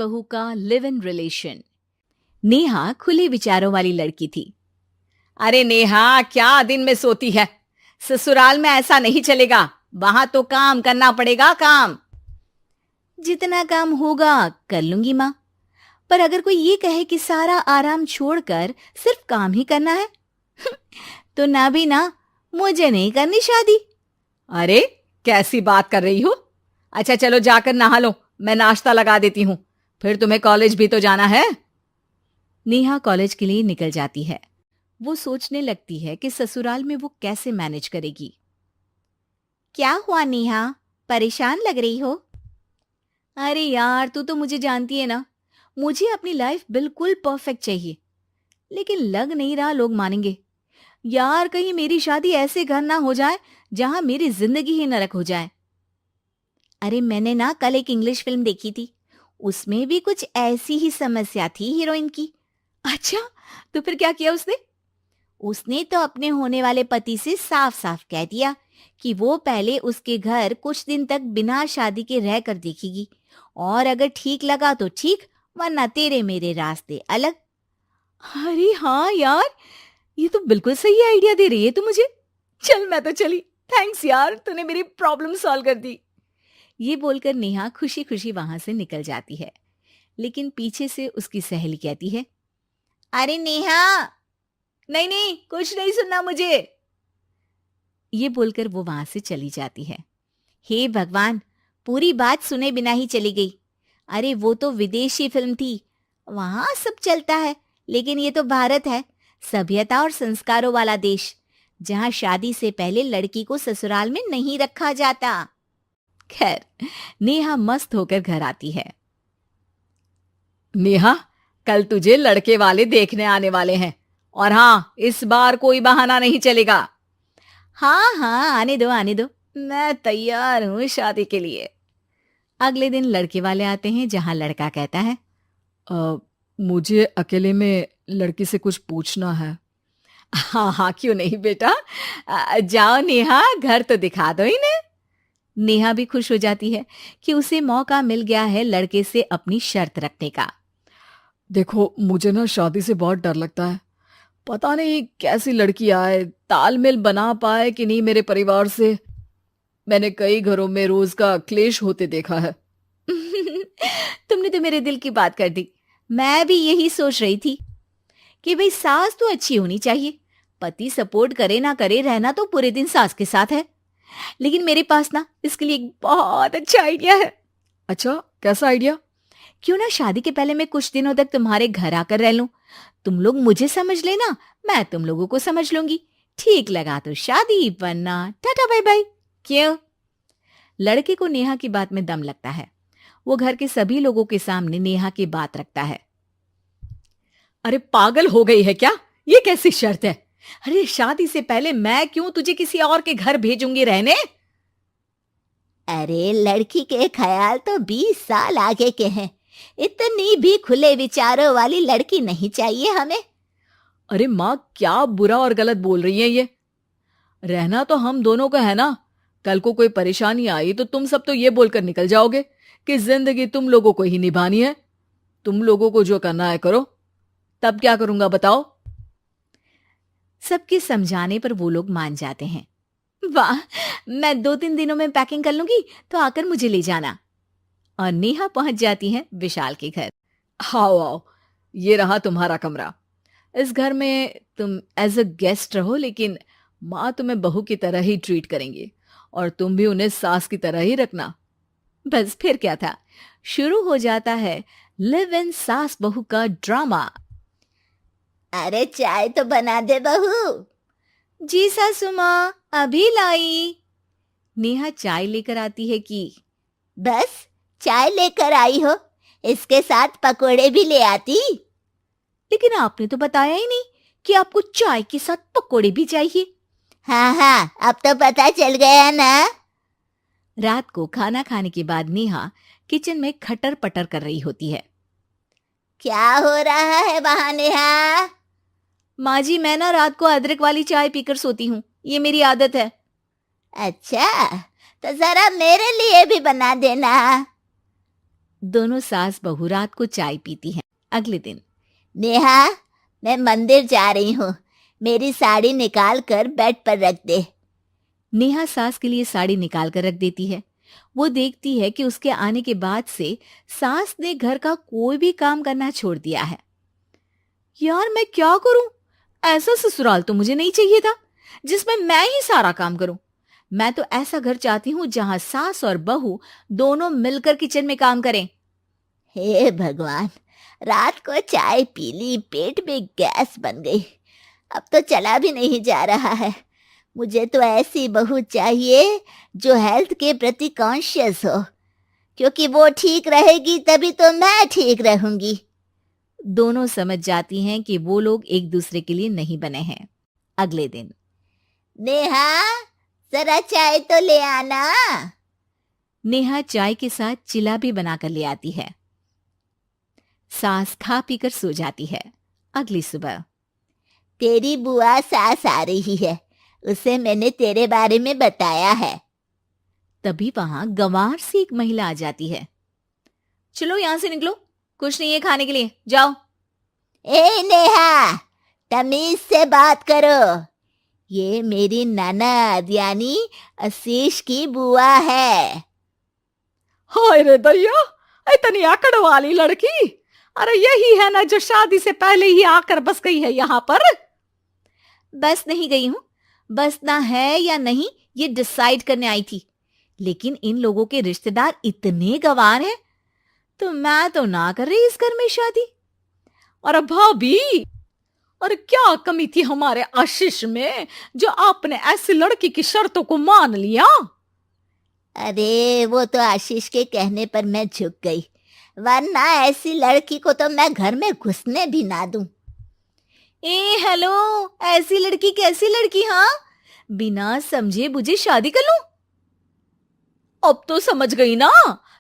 बहू का live in relation. Neha खुले विचारों वाली लड़की थी। अरे नेहा, क्या दिन में सोती है? ससुराल में ऐसा नहीं चलेगा, वहां तो काम करना पड़ेगा। काम जितना काम होगा कर लूंगी माँ, पर अगर कोई ये कहे कि सारा आराम छोड़कर सिर्फ काम ही करना है तो ना भी ना, मुझे नहीं करनी शादी। अरे कैसी बात कर रही हो? अच्छा चलो जाकर नहा लो, मैं नाश्ता लगा देती हूँ, फिर तुम्हें कॉलेज भी तो जाना है। नेहा कॉलेज के लिए निकल जाती है। वो सोचने लगती है कि ससुराल में वो कैसे मैनेज करेगी। क्या हुआ नेहा, परेशान लग रही हो? अरे यार, तू तो मुझे जानती है ना, मुझे अपनी लाइफ बिल्कुल परफेक्ट चाहिए, लेकिन लग नहीं रहा लोग मानेंगे। यार, कहीं मेरी शादी ऐसे घर ना हो जाए जहां मेरी जिंदगी ही नरक हो जाए। अरे मैंने ना कल एक इंग्लिश फिल्म देखी थी, उसमें भी कुछ ऐसी ही समस्या थी हीरोइन की। अच्छा, तो फिर क्या किया उसने? उसने तो अपने होने वाले पति से साफ साफ कह दिया कि वो पहले उसके घर कुछ दिन तक बिना शादी के रह कर देखेगी, और अगर ठीक लगा तो ठीक, वरना तेरे मेरे रास्ते अलग। अरे हाँ यार, ये तो बिल्कुल सही आइडिया दे रही है तू मुझे। चल मैं तो चली, थैंक्स यार, तूने मेरी प्रॉब्लम सॉल्व कर दी। ये बोलकर नेहा खुशी खुशी वहां से निकल जाती है, लेकिन पीछे से उसकी सहेली कहती है, अरे नेहा, नहीं नहीं, कुछ नहीं सुनना मुझे। ये बोलकर वो वहां से चली जाती है। हे भगवान, पूरी बात सुने बिना ही चली गई। अरे वो तो विदेशी फिल्म थी, वहां सब चलता है, लेकिन ये तो भारत है, सभ्यता और संस्कारों वाला देश, जहां शादी से पहले लड़की को ससुराल में नहीं रखा जाता। खैर, नेहा मस्त होकर घर आती है। नेहा, कल तुझे लड़के वाले देखने आने वाले हैं, और हाँ, इस बार कोई बहाना नहीं चलेगा। हाँ हाँ, आने दो आने दो, मैं तैयार हूं शादी के लिए। अगले दिन लड़के वाले आते हैं, जहां लड़का कहता है, मुझे अकेले में लड़की से कुछ पूछना है। हाँ हाँ, क्यों नहीं बेटा, जाओ नेहा, घर तो दिखा दो इन्हें। नेहा भी खुश हो जाती है कि उसे मौका मिल गया है लड़के से अपनी शर्त रखने का। देखो, मुझे ना शादी से बहुत डर लगता है, पता नहीं कैसी लड़की आए, तालमेल बना पाए कि नहीं मेरे परिवार से। मैंने कई घरों में रोज का क्लेश होते देखा है। तुमने तो मेरे दिल की बात कर दी। मैं भी यही सोच रही थी कि भाई सास तो अच्छी होनी चाहिए, पति सपोर्ट करे ना करे, रहना तो पूरे दिन सास के साथ है। लेकिन मेरे पास ना इसके लिए एक बहुत अच्छा आइडिया है। अच्छा, कैसा आइडिया? क्यों ना शादी के पहले मैं कुछ दिनों तक तुम्हारे घर आकर रह लूं, तुम लोग मुझे समझ लेना, मैं तुम लोगों को समझ लूंगी। ठीक लगा तो शादी, वरना टाटा बाय बाय। क्यों? लड़के को नेहा की बात में दम लगता है। वो घर के सभी लोगों के सामने नेहा की बात रखता है। अरे पागल हो गई है क्या? ये कैसी शर्त है? अरे शादी से पहले मैं क्यों तुझे किसी और के घर भेजूंगी रहने? अरे लड़की के ख्याल तो 20 साल आगे के हैं, इतनी भी खुले विचारों वाली लड़की नहीं चाहिए हमें। अरे माँ, क्या बुरा और गलत बोल रही है ये? रहना तो हम दोनों का है ना। कल को कोई परेशानी आई तो तुम सब तो ये बोलकर निकल जाओगे कि जिंदगी तुम लोगों को ही निभानी है, तुम लोगों को जो करना है करो। तब क्या करूंगा बताओ? सबके समझाने पर वो लोग मान जाते हैं। वाह, मैं 2-3 दिनों में पैकिंग कर लूंगी, तो आकर मुझे ले जाना। और नेहा पहुंच जाती है विशाल के घर। आओ आओ, ये रहा तुम्हारा कमरा। इस घर में तुम एज अ गेस्ट रहो, लेकिन माँ तुम्हें बहू की तरह ही ट्रीट करेंगी, और तुम भी उन्हें सास की तरह ही रखना। बस फिर क्या था, शुरू हो जाता है लिव इन सास बहू का ड्रामा। अरे चाय तो बना दे बहू। जी सासू माँ, अभी लाई। नेहा चाय लेकर आती है कि बस चाय लेकर आई हो, इसके साथ पकोड़े भी ले आती। लेकिन आपने तो बताया ही नहीं कि आपको चाय के साथ पकोड़े भी चाहिए। हाँ हाँ, अब तो पता चल गया ना। रात को खाना खाने के बाद नेहा किचन में खटर पटर कर रही होती है। क्या हो रहा है वहां नेहा? माँ जी, मैं ना रात को अदरक वाली चाय पीकर सोती हूँ, ये मेरी आदत है। अच्छा, तो जरा मेरे लिए भी बना देना। दोनों सास बहू रात को चाय पीती हैं। अगले दिन, नेहा, मैं मंदिर जा रही हूँ, मेरी साड़ी निकाल कर बेड पर रख दे। नेहा सास के लिए साड़ी निकाल कर रख देती है। वो देखती है कि उसके आने के बाद से सास ने घर का कोई भी काम करना छोड़ दिया है। यार मैं क्या करूं? ऐसा ससुराल तो मुझे नहीं चाहिए था जिसमें मैं ही सारा काम करूं। मैं तो ऐसा घर चाहती हूं जहां सास और बहू दोनों मिलकर किचन में काम करें। हे भगवान, रात को चाय पी ली, पेट में गैस बन गई, अब तो चला भी नहीं जा रहा है। मुझे तो ऐसी बहू चाहिए जो हेल्थ के प्रति कॉन्शियस हो, क्योंकि वो ठीक रहेगी तभी तो मैं ठीक रहूंगी। दोनों समझ जाती हैं कि वो लोग एक दूसरे के लिए नहीं बने हैं। अगले दिन, नेहा, जरा चाय तो ले आना। नेहा चाय के साथ चिला भी बनाकर ले आती है। सास खा पीकर सो जाती है। अगली सुबह, तेरी बुआ सास आ रही है, उसे मैंने तेरे बारे में बताया है। तभी वहां गंवार से एक महिला आ जाती है। चलो यहां से निकलो, कुछ नहीं है खाने के लिए, जाओ। ए नेहा, तमीज से बात करो, ये मेरी ननद यानी आशीष की बुआ है। हाय रे दैया, इतनी आकड़ वाली लड़की! अरे यही है ना जो शादी से पहले ही आकर बस गई है यहाँ पर। बस नहीं गई हूं, बसना है या नहीं ये डिसाइड करने आई थी, लेकिन इन लोगों के रिश्तेदार इतने गंवार हैं तो मैं तो ना कर रही इस घर में शादी। और भाभी, और क्या कमी थी हमारे आशीष में जो आपने ऐसी लड़की की शर्तों को मान लिया? अरे वो तो आशीष के कहने पर मैं झुक गई, वरना ऐसी लड़की को तो मैं घर में घुसने भी ना दूं। ए हेलो, ऐसी लड़की कैसी लड़की? हाँ, बिना समझे बुझे शादी कर लूं? अब तो समझ गई ना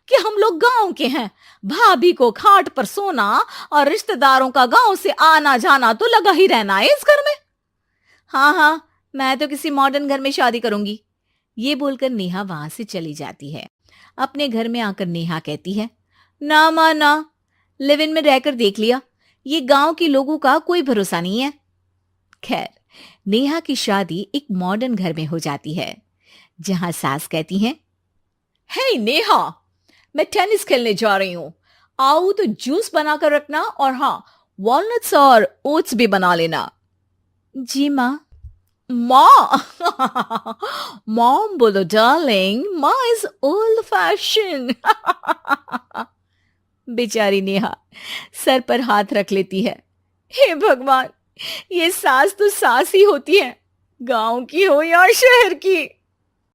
कि हम लोग गांव के हैं। भाभी को खाट पर सोना और रिश्तेदारों का गांव से आना जाना तो लगा ही रहना है इस घर में। हाँ हाँ, मैं तो किसी मॉडर्न घर में शादी करूंगी। ये बोलकर नेहा वहां से चली जाती है। अपने घर में आकर नेहा कहती है, ना मां ना, लिव इन में रहकर देख लिया, ये गांव के लोगों का कोई भरोसा नहीं है। खैर, नेहा की शादी एक मॉडर्न घर में हो जाती है जहां सास कहती हैं, हे नेहा, मैं टेनिस खेलने जा रही हूं, आओ तो जूस बनाकर रखना, और हाँ, वॉलनट्स और ओट्स भी बना लेना। जी माँ। माँ मॉम बोलो डार्लिंग, माँ इज ओल्ड फैशन। बेचारी नेहा सर पर हाथ रख लेती है। हे भगवान, ये सास तो सास ही होती है, गांव की हो या शहर की।